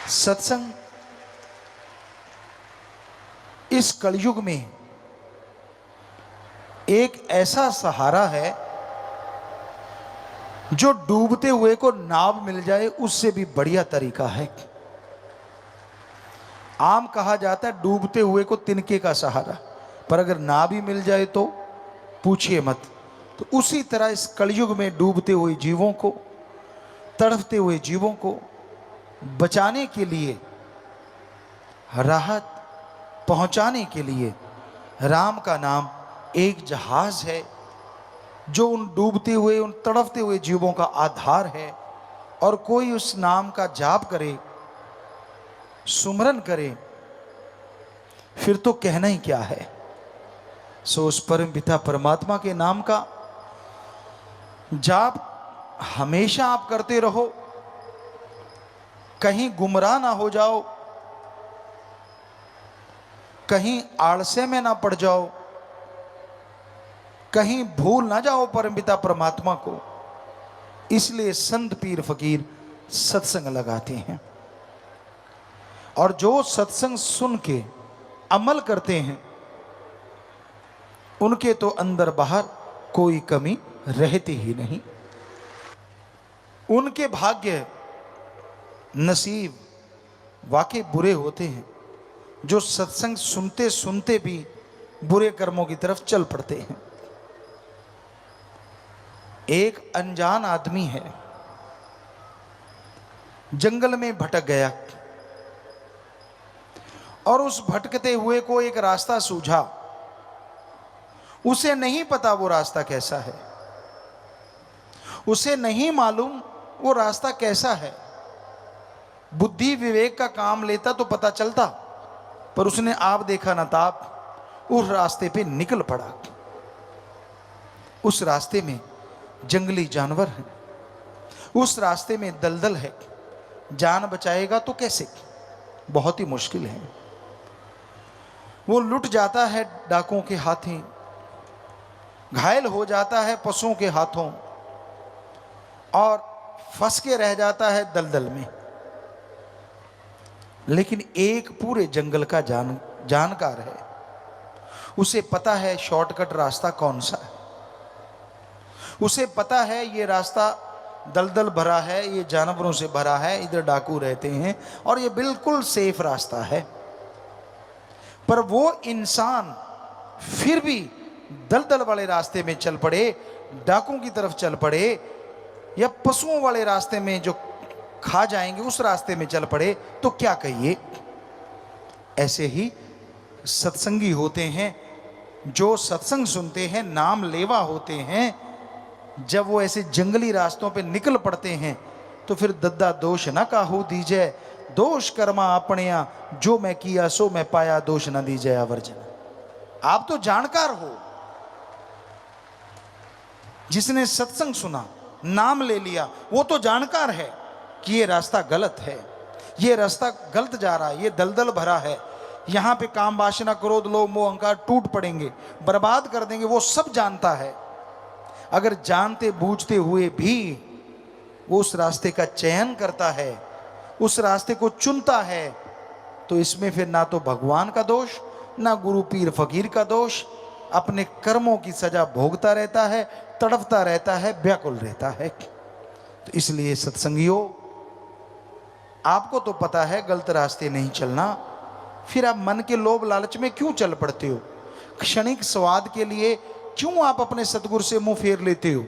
सत्संग इस कलयुग में एक ऐसा सहारा है जो डूबते हुए को नाव मिल जाए उससे भी बढ़िया तरीका है। आम कहा जाता है डूबते हुए को तिनके का सहारा, पर अगर नाव ही मिल जाए तो पूछिए मत। तो उसी तरह इस कलयुग में डूबते हुए जीवों को, तड़फते हुए जीवों को बचाने के लिए, राहत पहुंचाने के लिए राम का नाम एक जहाज है जो उन डूबते हुए, उन तड़फते हुए जीवों का आधार है। और कोई उस नाम का जाप करे, सुमरन करे, फिर तो कहना ही क्या है। सो उस परम पिता परमात्मा के नाम का जाप हमेशा आप करते रहो, कहीं गुमराह ना हो जाओ, कहीं आलस्य में ना पड़ जाओ, कहीं भूल ना जाओ परमपिता परमात्मा को। इसलिए संत पीर फकीर सत्संग लगाते हैं, और जो सत्संग सुन के अमल करते हैं उनके तो अंदर बाहर कोई कमी रहती ही नहीं। उनके भाग्य नसीब वाकई बुरे होते हैं जो सत्संग सुनते सुनते भी बुरे कर्मों की तरफ चल पड़ते हैं। एक अनजान आदमी है, जंगल में भटक गया और उस भटकते हुए को एक रास्ता सूझा। उसे नहीं पता वो रास्ता कैसा है, उसे नहीं मालूम वो रास्ता कैसा है। बुद्धि विवेक का काम लेता तो पता चलता, पर उसने आप देखा ना ताप उस रास्ते पे निकल पड़ा। उस रास्ते में जंगली जानवर हैं, उस रास्ते में दलदल है, जान बचाएगा तो कैसे, बहुत ही मुश्किल है। वो लुट जाता है डाकुओं के हाथों, घायल हो जाता है पशुओं के हाथों, और फंस के रह जाता है दलदल में। लेकिन एक पूरे जंगल का जानकार है, उसे पता है शॉर्टकट रास्ता कौन सा है। उसे पता है ये रास्ता दलदल भरा है, ये जानवरों से भरा है, इधर डाकू रहते हैं और ये बिल्कुल सेफ रास्ता है। पर वो इंसान फिर भी दलदल वाले रास्ते में चल पड़े, डाकुओं की तरफ चल पड़े, या पशुओं वाले रास्ते में जो खा जाएंगे उस रास्ते में चल पड़े, तो क्या कहिए। ऐसे ही सत्संगी होते हैं, जो सत्संग सुनते हैं, नाम लेवा होते हैं। जब वो ऐसे जंगली रास्तों पे निकल पड़ते हैं तो फिर दद्दा दोष ना काहू दीजिए, दोष कर्मा अपनिया, जो मैं किया सो मैं पाया, दोष ना दीजिए आवर्जन। आप तो जानकार हो, जिसने सत्संग सुना, नाम ले लिया, वो तो जानकार है कि ये रास्ता गलत है, ये रास्ता गलत जा रहा है, ये दलदल भरा है, यहां पे काम वासना क्रोध लोभ मोह अहंकार टूट पड़ेंगे, बर्बाद कर देंगे। वो सब जानता है। अगर जानते बूझते हुए भी वो उस रास्ते का चयन करता है, उस रास्ते को चुनता है, तो इसमें फिर ना तो भगवान का दोष, ना गुरु पीर फकीर का दोष, अपने कर्मों की सजा भोगता रहता है, तड़पता रहता है, व्याकुल रहता है। तो इसलिए सत्संगियों, आपको तो पता है गलत रास्ते नहीं चलना, फिर आप मन के लोभ लालच में क्यों चल पड़ते हो? क्षणिक स्वाद के लिए क्यों आप अपने सतगुरु से मुंह फेर लेते हो?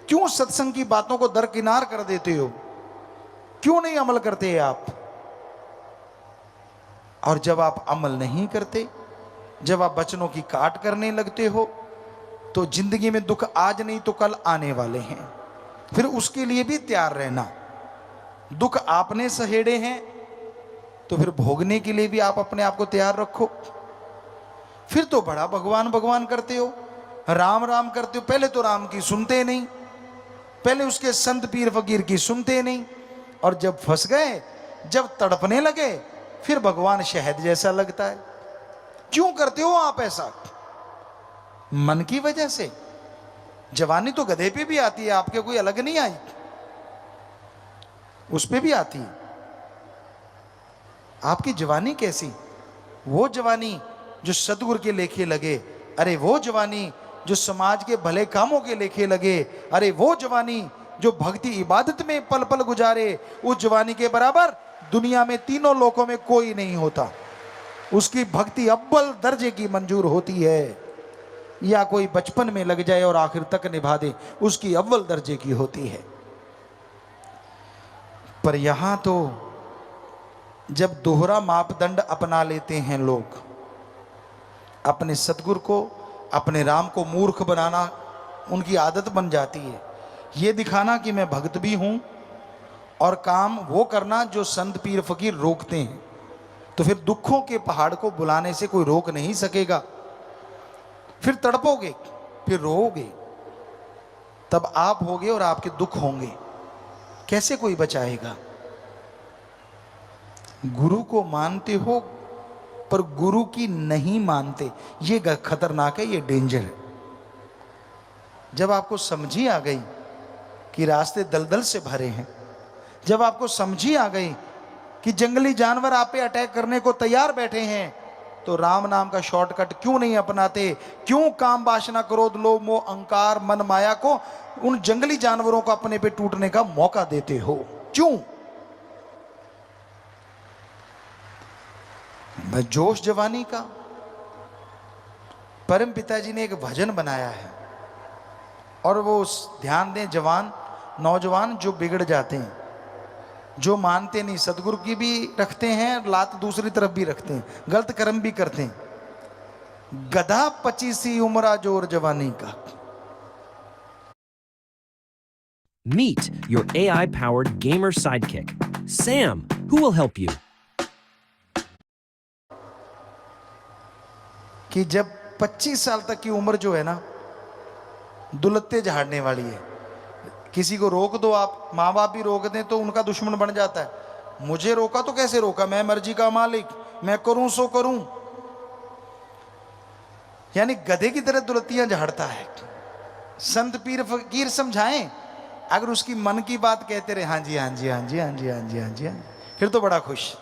क्यों सत्संग की बातों को दरकिनार कर देते हो? क्यों नहीं अमल करते आप? और जब आप अमल नहीं करते, जब आप वचनों की काट करने लगते हो, तो जिंदगी में दुख आज नहीं तो कल आने वाले हैं। फिर उसके लिए भी तैयार रहना। दुख आपने सहेड़े हैं तो फिर भोगने के लिए भी आप अपने आप को तैयार रखो। फिर तो बड़ा भगवान भगवान करते हो, राम राम करते हो। पहले तो राम की सुनते नहीं, पहले उसके संत पीर फकीर की सुनते नहीं, और जब फंस गए, जब तड़पने लगे, फिर भगवान शहद जैसा लगता है। क्यों करते हो आप ऐसा? मन की वजह से। जवानी तो गधे पे भी आती है, आपके कोई अलग नहीं आई, उस पे भी आती है। आपकी जवानी कैसी? वो जवानी जो सतगुरु के लेखे लगे, अरे वो जवानी जो समाज के भले कामों के लेखे लगे, अरे वो जवानी जो भक्ति इबादत में पल पल गुजारे, उस जवानी के बराबर दुनिया में तीनों लोकों में कोई नहीं होता। उसकी भक्ति अव्वल दर्जे की मंजूर होती है। या कोई बचपन में लग जाए और आखिर तक निभा दे, उसकी अव्वल दर्जे की होती है। पर यहां तो जब दोहरा मापदंड अपना लेते हैं लोग, अपने सतगुरु को, अपने राम को मूर्ख बनाना उनकी आदत बन जाती है। ये दिखाना कि मैं भक्त भी हूं और काम वो करना जो संत पीर फकीर रोकते हैं, तो फिर दुखों के पहाड़ को बुलाने से कोई रोक नहीं सकेगा। फिर तड़पोगे, फिर रोओगे, तब आप होगे और आपके दुख होंगे, कैसे कोई बचाएगा? गुरु को मानते हो पर गुरु की नहीं मानते, ये खतरनाक है, ये डेंजर है। जब आपको समझी आ गई कि रास्ते दलदल से भरे हैं, जब आपको समझी आ गई कि जंगली जानवर आप पे अटैक करने को तैयार बैठे हैं, तो राम नाम का शॉर्टकट क्यों नहीं अपनाते? क्यों काम वासना क्रोध लोभ मोह अहंकार मन माया को, उन जंगली जानवरों को अपने पे टूटने का मौका देते हो? क्यों? जोश जवानी का। परम पिताजी ने एक भजन बनाया है, और वो ध्यान दें, जवान नौजवान जो बिगड़ जाते हैं, जो मानते नहीं, सतगुरु की भी रखते हैं लात, दूसरी तरफ भी रखते हैं, गलत कर्म भी करते हैं। गधा 25 उम्रा जोर जवानी का। Meet your AI-powered gamer sidekick, Sam, who will help you. कि जब 25 साल तक की उम्र जो है ना, दुलत्ते झाड़ने वाली है। किसी को रोक दो आप, माँ बाप भी रोक दें तो उनका दुश्मन बन जाता है। मुझे रोका तो कैसे रोका, मैं मर्जी का मालिक, मैं करूं सो करूं। यानी गधे की तरह दुलत्तियां झाड़ता है। संत पीर फकीर समझाएं, अगर उसकी मन की बात कहते रहे, हाँ जी हाँ जी हाँ जी हाँ जी हाँ जी हाँ जी, फिर तो बड़ा खुश।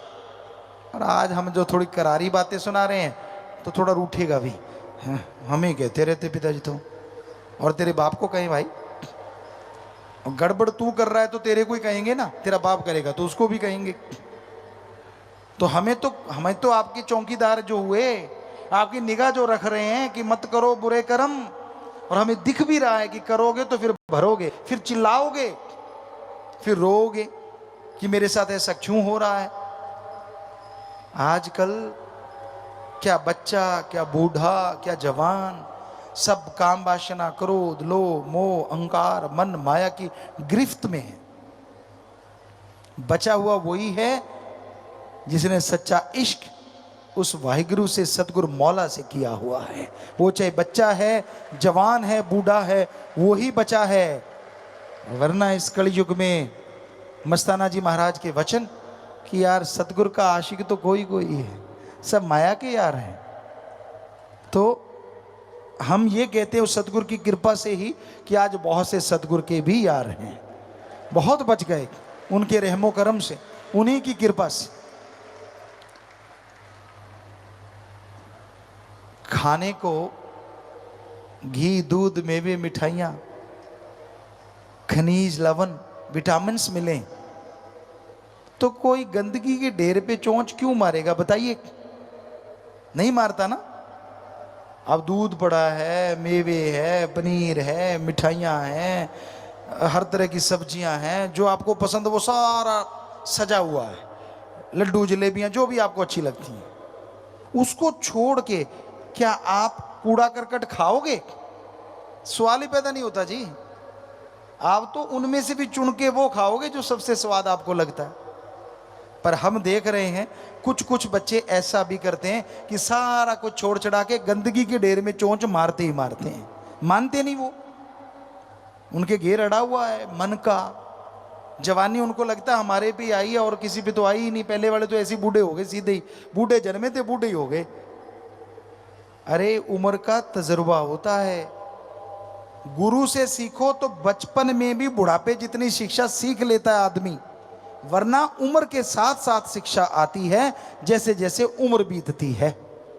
और आज हम जो थोड़ी करारी बातें सुना रहे हैं तो थोड़ा रूठेगा भी, हमें कहते रहते पिताजी तो, और तेरे बाप को कहें भाई, गड़बड़ तू कर रहा है तो तेरे को ही कहेंगे ना, तेरा बाप करेगा तो उसको भी कहेंगे। तो हमें तो आपके चौकीदार जो हुए, आपकी निगाह जो रख रहे हैं कि मत करो बुरे कर्म, और हमें दिख भी रहा है कि करोगे तो फिर भरोगे, फिर चिल्लाओगे, फिर रोओगे कि मेरे साथ ऐसा क्यों हो रहा है। आजकल क्या बच्चा, क्या बूढ़ा, क्या जवान, सब काम वासना क्रोध लोभ मोह अहंकार मन माया की गिरफ्त में है। बचा हुआ वही है जिसने सच्चा इश्क उस वाहिगुरु से, सतगुरु मौला से किया हुआ है। वो चाहे बच्चा है, जवान है, बूढ़ा है, वो ही बचा है। वरना इस कलयुग में मस्ताना जी महाराज के वचन कि यार सतगुरु का आशिक तो कोई कोई है, सब माया के यार हैं। तो हम ये कहते हैं उस सतगुरु की कृपा से ही कि आज बहुत से सतगुरु के भी यार हैं, बहुत बच गए उनके रहमो करम से, उन्हीं की कृपा से। खाने को घी दूध मेवे मिठाइयाँ खनिज लवण विटामिन्स मिलें तो कोई गंदगी के ढेर पे चोंच क्यों मारेगा बताइए? नहीं मारता ना। अब दूध पड़ा है, मेवे है, पनीर है, मिठाइयाँ हैं, हर तरह की सब्जियां हैं, जो आपको पसंद वो सारा सजा हुआ है, लड्डू जलेबियां जो भी आपको अच्छी लगती हैं, उसको छोड़ के क्या आप कूड़ा करकट खाओगे? सवाल ही पैदा नहीं होता जी। आप तो उनमें से भी चुन के वो खाओगे जो सबसे स्वाद आपको लगता है। पर हम देख रहे हैं कुछ कुछ बच्चे ऐसा भी करते हैं कि सारा कुछ छोड़ छड़ा के गंदगी के ढेर में चोंच मारते ही मारते हैं, मानते नहीं। वो उनके घेर अड़ा हुआ है मन का। जवानी उनको लगता है हमारे पे आई है और किसी पे तो आई ही नहीं, पहले वाले तो ऐसे बूढ़े हो गए, सीधे ही बूढ़े जन्मे थे बूढ़े ही हो गए। अरे उम्र का तजुर्बा होता है। गुरु से सीखो तो बचपन में भी बुढ़ापे जितनी शिक्षा सीख लेता है आदमी। वरना उम्र के साथ साथ शिक्षा आती है, जैसे जैसे उम्र बीतती है।